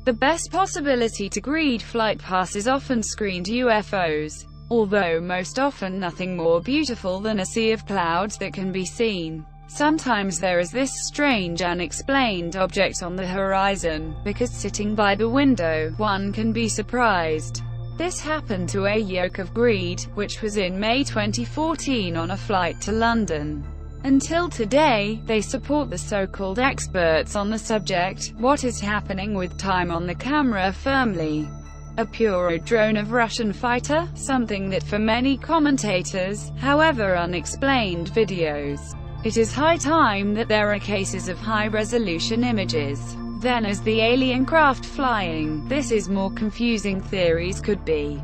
The best possibility to greet flight paths is often screened UFOs, although most often nothing more beautiful than a sea of clouds that can be seen. Sometimes there is this strange unexplained object on the horizon, because sitting by the window, one can be surprised. This happened to a yoke of greed, which was in May 2014 on a flight to London. Until today, they support the so-called experts on the subject. What is happening with time on the camera firmly? A pure drone of Russian fighter? Something that for many commentators, however unexplained videos. It is high time that there are cases of high-resolution images. Then as the alien craft flying, this is more confusing theories could be.